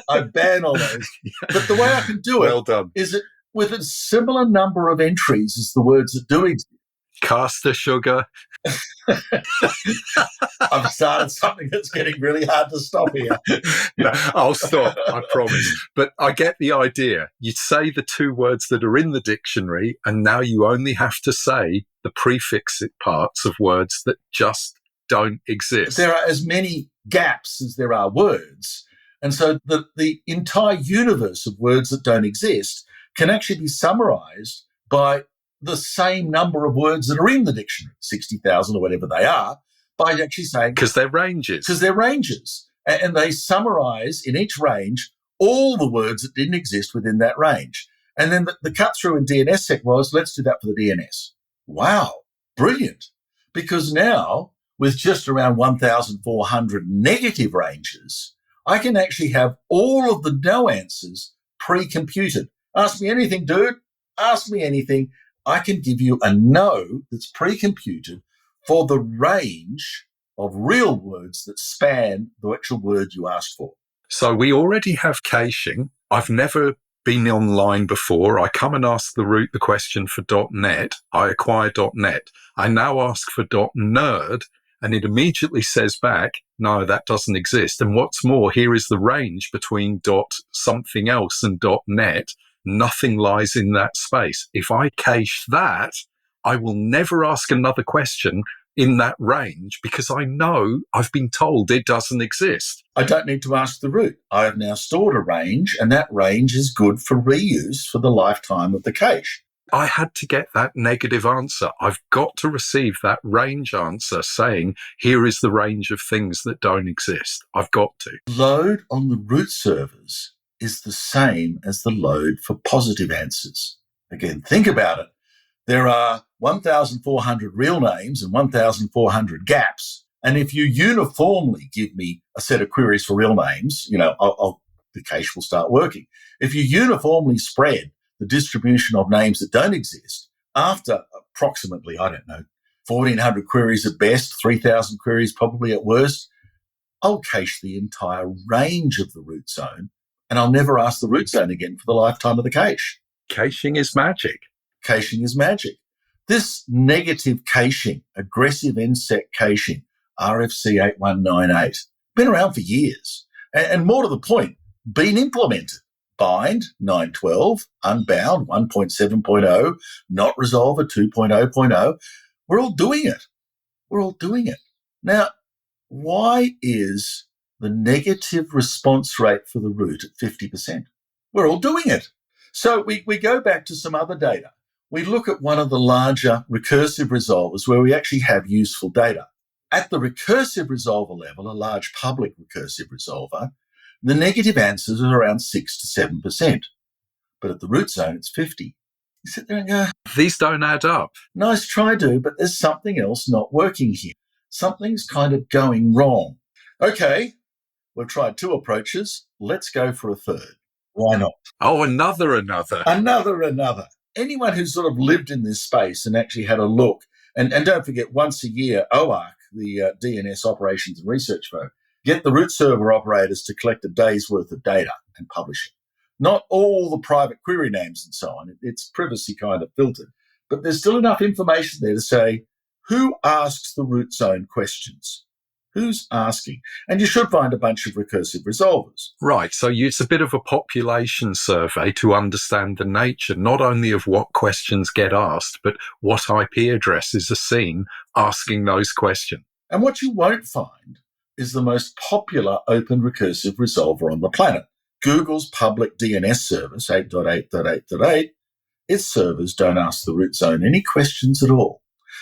I ban all those. But the way I can do it Well done. is it with a similar number of entries as the words that do exist. Caster sugar. I've started something that's getting really hard to stop here. No, I'll stop, I promise. But I get the idea. You say the two words that are in the dictionary, and now you only have to say the prefix parts of words that just don't exist. There are as many gaps as there are words. And so the entire universe of words that don't exist can actually be summarized by the same number of words that are in the dictionary, 60,000 or whatever they are, by actually saying... Because they're ranges. Because they're ranges. And they summarize in each range all the words that didn't exist within that range. And then the cut through in DNSSEC was, let's do that for the DNS. Wow, brilliant. Because now, with just around 1,400 negative ranges, I can actually have all of the no answers pre-computed. Ask me anything, dude. Ask me anything. I can give you a no that's pre-computed for the range of real words that span the actual word you asked for. So we already have caching. I've never been online before. I come and ask the question for .NET. I acquire .NET. I now ask for .nerd, and it immediately says back, no, that doesn't exist. And what's more, here is the range between .something else and .NET. Nothing lies in that space. If I cache that, I will never ask another question in that range because I know I've been told it doesn't exist. I don't need to ask the root. I have now stored a range, and that range is good for reuse for the lifetime of the cache. I had to get that negative answer. I've got to receive that range answer saying, here is the range of things that don't exist. I've got to. Load on the root servers is the same as the load for positive answers. Again, think about it. There are 1,400 real names and 1,400 gaps. And if you uniformly give me a set of queries for real names, the cache will start working. If you uniformly spread the distribution of names that don't exist after approximately, 1,400 queries at best, 3,000 queries probably at worst, I'll cache the entire range of the root zone, and I'll never ask the root zone again for the lifetime of the cache. Caching is magic. Caching is magic. This negative caching, aggressive NSEC caching, RFC 8198, been around for years. And more to the point, been implemented. Bind 9.12, Unbound 1.7.0, Not Resolver 2.0.0. We're all doing it. Now, why is the negative response rate for the root at 50%? We're all doing it. So we go back to some other data. We look at one of the larger recursive resolvers where we actually have useful data. At the recursive resolver level, a large public recursive resolver, the negative answers are around 6 to 7%. But at the root zone, it's 50. You sit there and go, these don't add up. Nice try, dude, but there's something else not working here. Something's kind of going wrong. Okay, we've tried two approaches. Let's go for a third. Why not? Oh, another. Another. Anyone who's sort of lived in this space and actually had a look, and don't forget, once a year, OARC, the DNS Operations and Research Firm, get the root server operators to collect a day's worth of data and publish it. Not all the private query names and so on. It's privacy kind of filtered. But there's still enough information there to say, who asks the root zone questions? Who's asking? And you should find a bunch of recursive resolvers. Right. So it's a bit of a population survey to understand the nature, not only of what questions get asked, but what IP addresses are seen asking those questions. And what you won't find is the most popular open recursive resolver on the planet. Google's public DNS service, 8.8.8.8, its servers don't ask the root zone any questions at all.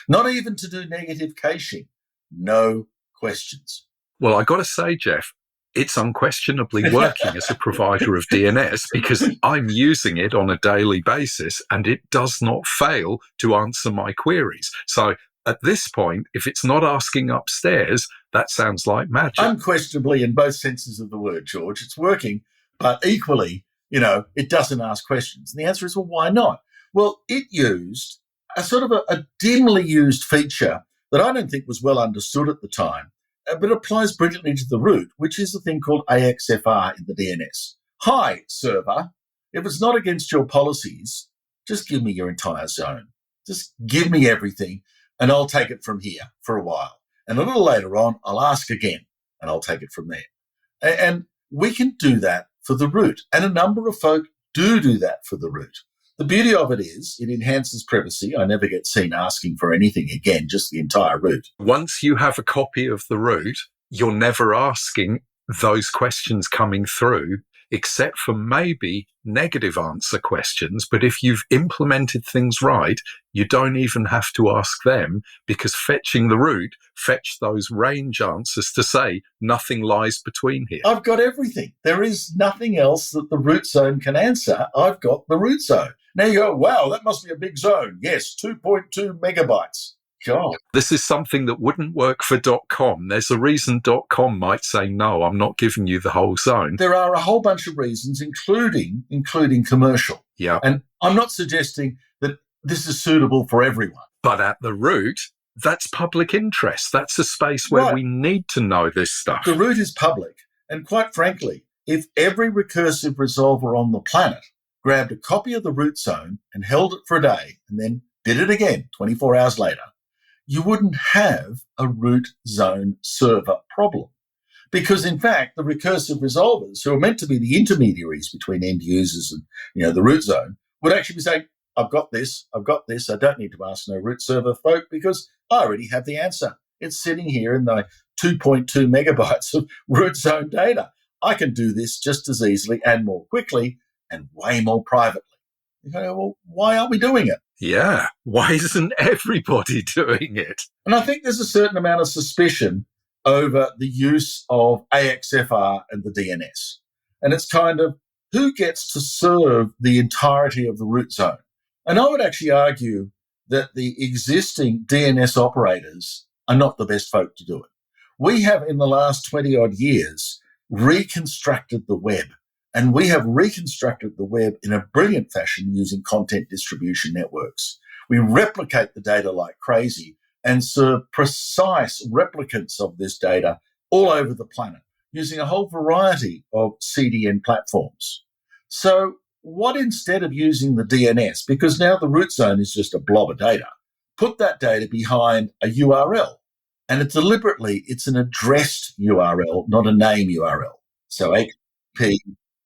Not even to do negative caching. No questions. Well, I got to say, Geoff, it's unquestionably working as a provider of DNS because I'm using it on a daily basis and it does not fail to answer my queries. So at this point, if it's not asking upstairs, that sounds like magic. Unquestionably, in both senses of the word, George, it's working, but equally, it doesn't ask questions. And the answer is, well, why not? Well, it used a sort of a dimly used feature that I don't think was well understood at the time, but applies brilliantly to the root, which is a thing called AXFR in the DNS. Hi, server. If it's not against your policies, just give me your entire zone. Just give me everything, and I'll take it from here for a while. And a little later on, I'll ask again, and I'll take it from there. And we can do that for the root. And a number of folk do that for the root. The beauty of it is it enhances privacy. I never get seen asking for anything again, just the entire root. Once you have a copy of the root, you're never asking those questions coming through, except for maybe negative answer questions. But if you've implemented things right, you don't even have to ask them, because fetching the root fetch those range answers to say nothing lies between here. I've got everything. There is nothing else that the root zone can answer. I've got the root zone. Now you go, wow, that must be a big zone. Yes, 2.2 megabytes. God. This is something that wouldn't work for .com. There's a reason .com might say, no, I'm not giving you the whole zone. There are a whole bunch of reasons, including commercial. Yeah. And I'm not suggesting that this is suitable for everyone. But at the root, that's public interest. That's a space where we need to know this stuff. The root is public. And quite frankly, if every recursive resolver on the planet grabbed a copy of the root zone and held it for a day and then did it again 24 hours later, you wouldn't have a root zone server problem. Because, in fact, the recursive resolvers, who are meant to be the intermediaries between end users and the root zone, would actually be saying, I've got this, I don't need to ask no root server folk because I already have the answer. It's sitting here in the 2.2 megabytes of root zone data. I can do this just as easily and more quickly and way more privately. You go, well, why aren't we doing it? Yeah, why isn't everybody doing it? And I think there's a certain amount of suspicion over the use of AXFR and the DNS. And it's kind of who gets to serve the entirety of the root zone. And I would actually argue that the existing DNS operators are not the best folk to do it. We have, in the last 20 odd years, reconstructed the web. And we have reconstructed the web in a brilliant fashion using content distribution networks. We replicate the data like crazy and serve precise replicants of this data all over the planet using a whole variety of CDN platforms. So what, instead of using the DNS, because now the root zone is just a blob of data, put that data behind a URL. And it's an addressed URL, not a name URL. So AP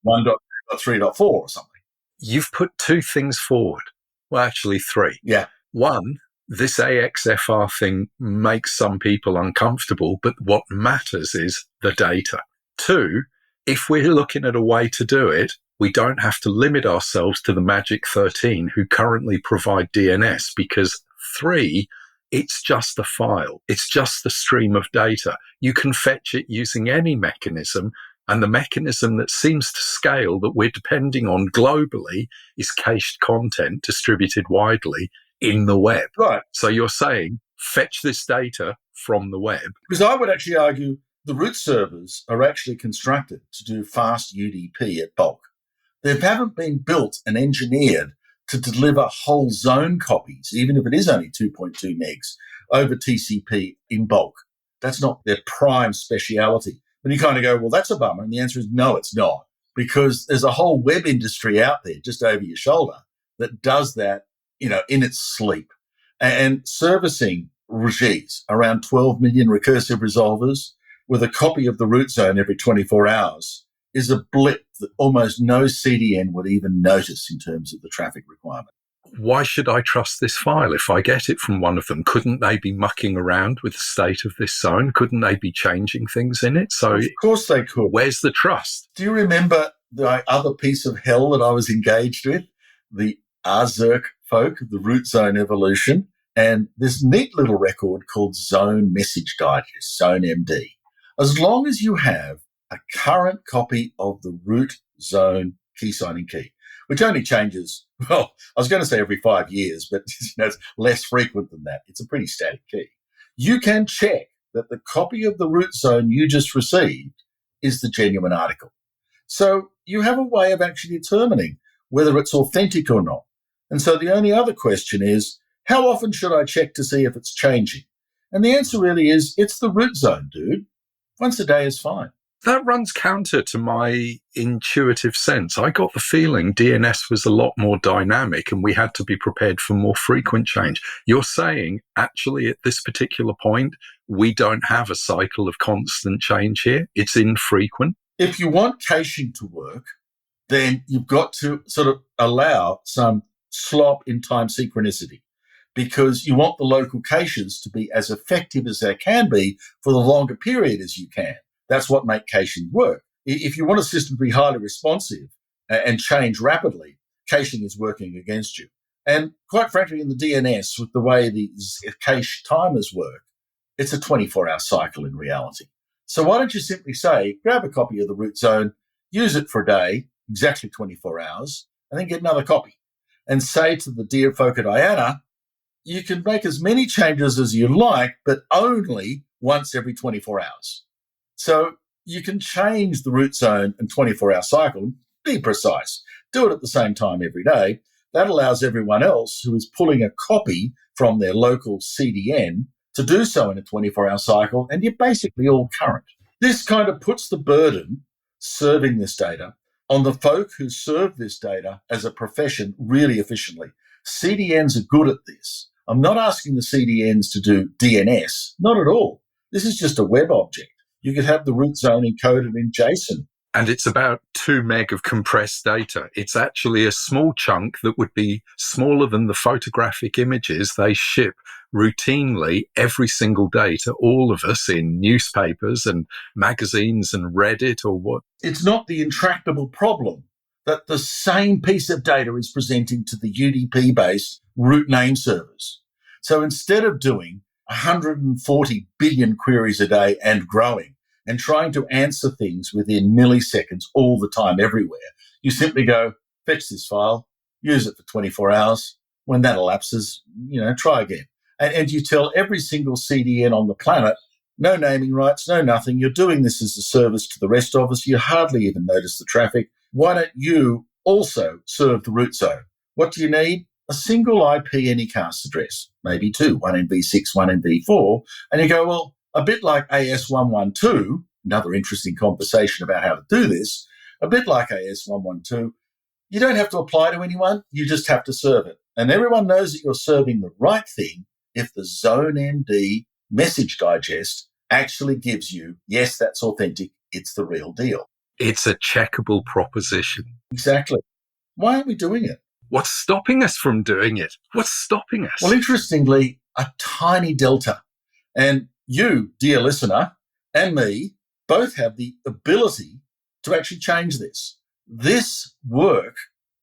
1.3.4 or something. You've put two things forward. Well, actually three. Yeah. One, this AXFR thing makes some people uncomfortable, but what matters is the data. Two, if we're looking at a way to do it, we don't have to limit ourselves to the Magic 13 who currently provide DNS, because three, it's just a file. It's just a stream of data. You can fetch it using any mechanism. And the mechanism that seems to scale that we're depending on globally is cached content distributed widely in the web. Right. So you're saying fetch this data from the web. Because I would actually argue the root servers are actually constructed to do fast UDP at bulk. They haven't been built and engineered to deliver whole zone copies, even if it is only 2.2 megs, over TCP in bulk. That's not their prime speciality. And you kind of go, well, that's a bummer. And the answer is no, it's not, because there's a whole web industry out there just over your shoulder that does that, in its sleep. And servicing regimes, around 12 million recursive resolvers with a copy of the root zone every 24 hours is a blip that almost no CDN would even notice in terms of the traffic requirement. why should I trust this file if I get it from one of them? Couldn't they be mucking around with the state of this zone? Couldn't they be changing things in it? So of course they could. Where's the trust? Do you remember the other piece of hell that I was engaged with? The ARZERC folk, the root zone evolution, and this neat little record called Zone Message Digest, Zone MD. As long as you have a current copy of the root zone key signing key, which only changes, well, I was going to say every 5 years, but it's less frequent than that. It's a pretty static key. You can check that the copy of the root zone you just received is the genuine article. So you have a way of actually determining whether it's authentic or not. And so the only other question is, how often should I check to see if it's changing? And the answer really is, it's the root zone, dude. Once a day is fine. That runs counter to my intuitive sense. I got the feeling DNS was a lot more dynamic and we had to be prepared for more frequent change. You're saying, actually, at this particular point, we don't have a cycle of constant change here. It's infrequent. If you want caching to work, then you've got to sort of allow some slop in time synchronicity, because you want the local caches to be as effective as they can be for the longer period as you can. That's what makes caching work. If you want a system to be highly responsive and change rapidly, caching is working against you. And quite frankly, in the DNS, with the way the cache timers work, it's a 24-hour cycle in reality. So why don't you simply say, grab a copy of the root zone, use it for a day, exactly 24 hours, and then get another copy. And say to the dear folk at IANA, you can make as many changes as you like, but only once every 24 hours. So you can change the root zone and 24-hour cycle, be precise, do it at the same time every day. That allows everyone else who is pulling a copy from their local CDN to do so in a 24-hour cycle, and you're basically all current. This kind of puts the burden, serving this data, on the folk who serve this data as a profession really efficiently. CDNs are good at this. I'm not asking the CDNs to do DNS, not at all. This is just a web object. You could have the root zone encoded in JSON. And it's about 2 meg of compressed data. It's actually a small chunk that would be smaller than the photographic images they ship routinely every single day to all of us in newspapers and magazines and Reddit or what. It's not the intractable problem that the same piece of data is presenting to the UDP-based root name servers. So instead of doing 140 billion queries a day and growing and trying to answer things within milliseconds all the time everywhere, you simply go, fetch this file, use it for 24 hours. When that elapses, try again. And you tell every single CDN on the planet, no naming rights, no nothing. You're doing this as a service to the rest of us. You hardly even notice the traffic. Why don't you also serve the root zone? What do you need? A single IP anycast address, maybe 2, one in v6, one in v4. And you go, well, a bit like AS112, another interesting conversation about how to do this, a bit like AS112, you don't have to apply to anyone, you just have to serve it. And everyone knows that you're serving the right thing if the Zone MD message digest actually gives you, yes, that's authentic, it's the real deal. It's a checkable proposition. Exactly. Why aren't we doing it? What's stopping us from doing it? What's stopping us? Well, interestingly, a tiny delta. And you, dear listener, and me both have the ability to actually change this. This work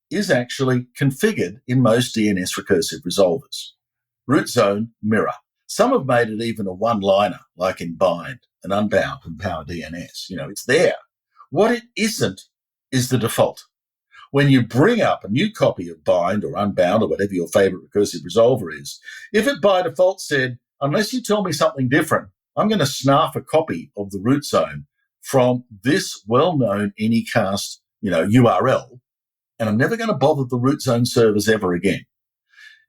is actually configured in most DNS recursive resolvers. Root zone, mirror. Some have made it even a one-liner, like in bind and unbound and power DNS. It's there. What it isn't is the default. When you bring up a new copy of bind or unbound or whatever your favorite recursive resolver is, if it by default said, unless you tell me something different, I'm going to snarf a copy of the root zone from this well-known anycast, URL, and I'm never going to bother the root zone servers ever again.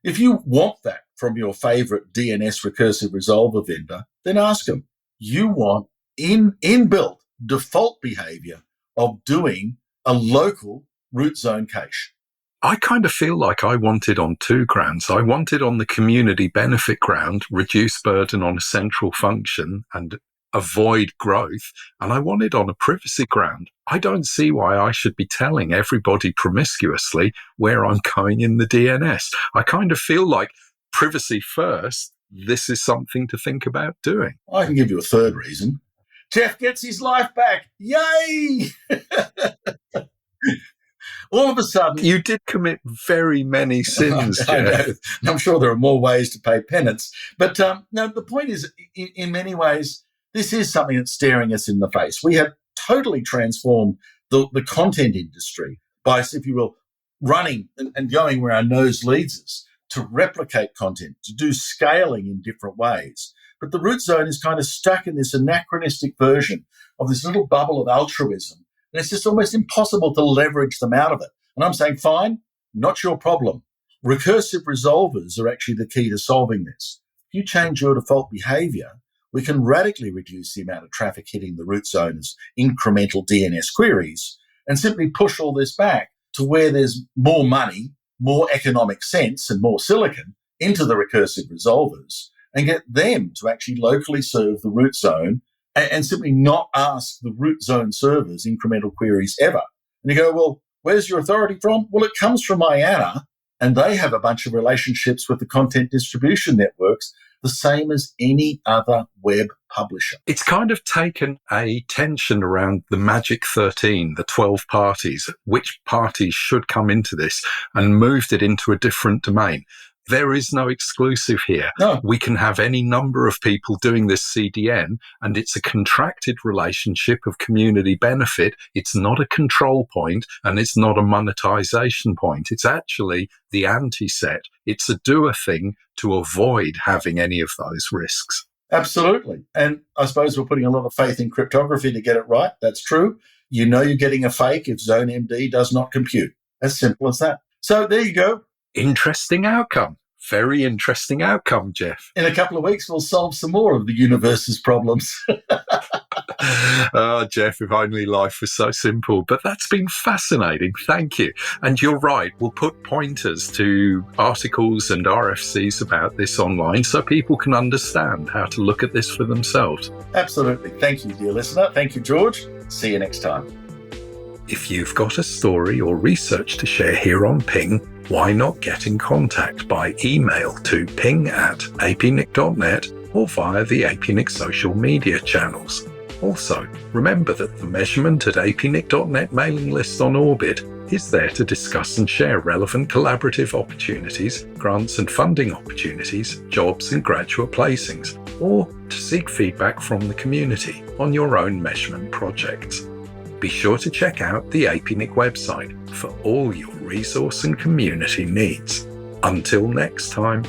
If you want that from your favorite DNS recursive resolver vendor, then ask them. You want inbuilt default behavior of doing a local root zone cache. I kind of feel like I want it on 2 grounds. I want it on the community benefit ground, reduce burden on a central function and avoid growth, and I want it on a privacy ground, I don't see why I should be telling everybody promiscuously where I'm going in the DNS. I kind of feel like privacy first, this is something to think about doing. I can give you a third reason. Geoff gets his life back. Yay! All of a sudden... You did commit very many sins, Geoff. I'm sure there are more ways to pay penance. But no, the point is, in many ways, this is something that's staring us in the face. We have totally transformed the content industry by, if you will, running and going where our nose leads us to replicate content, to do scaling in different ways. But the root zone is kind of stuck in this anachronistic version of this little bubble of altruism. And it's just almost impossible to leverage them out of it. And I'm saying, fine, not your problem. Recursive resolvers are actually the key to solving this. If you change your default behavior, we can radically reduce the amount of traffic hitting the root zone as incremental DNS queries and simply push all this back to where there's more money, more economic sense, and more silicon into the recursive resolvers and get them to actually locally serve the root zone and simply not ask the root zone servers incremental queries ever. And you go, well, where's your authority from? Well, it comes from IANA, and they have a bunch of relationships with the content distribution networks, the same as any other web publisher. It's kind of taken a tension around the magic 13, the 12 parties, which parties should come into this, and moved it into a different domain. There is no exclusive here. No. We can have any number of people doing this CDN, and it's a contracted relationship of community benefit. It's not a control point, and it's not a monetization point. It's actually the anti-set. It's a doer thing to avoid having any of those risks. Absolutely. And I suppose we're putting a lot of faith in cryptography to get it right. That's true. You know you're getting a fake if ZoneMD does not compute. As simple as that. So there you go. Interesting outcome. Very interesting outcome, Geoff. In a couple of weeks, we'll solve some more of the universe's problems. Oh, Geoff, if only life was so simple. But that's been fascinating. Thank you. And you're right. We'll put pointers to articles and RFCs about this online so people can understand how to look at this for themselves. Absolutely. Thank you, dear listener. Thank you, George. See you next time. If you've got a story or research to share here on Ping, why not get in contact by email to ping@apnic.net or via the APNIC social media channels. Also, remember that the measurement at apnic.net mailing list on Orbit is there to discuss and share relevant collaborative opportunities, grants and funding opportunities, jobs and graduate placings, or to seek feedback from the community on your own measurement projects. Be sure to check out the APNIC website for all your resource and community needs. Until next time.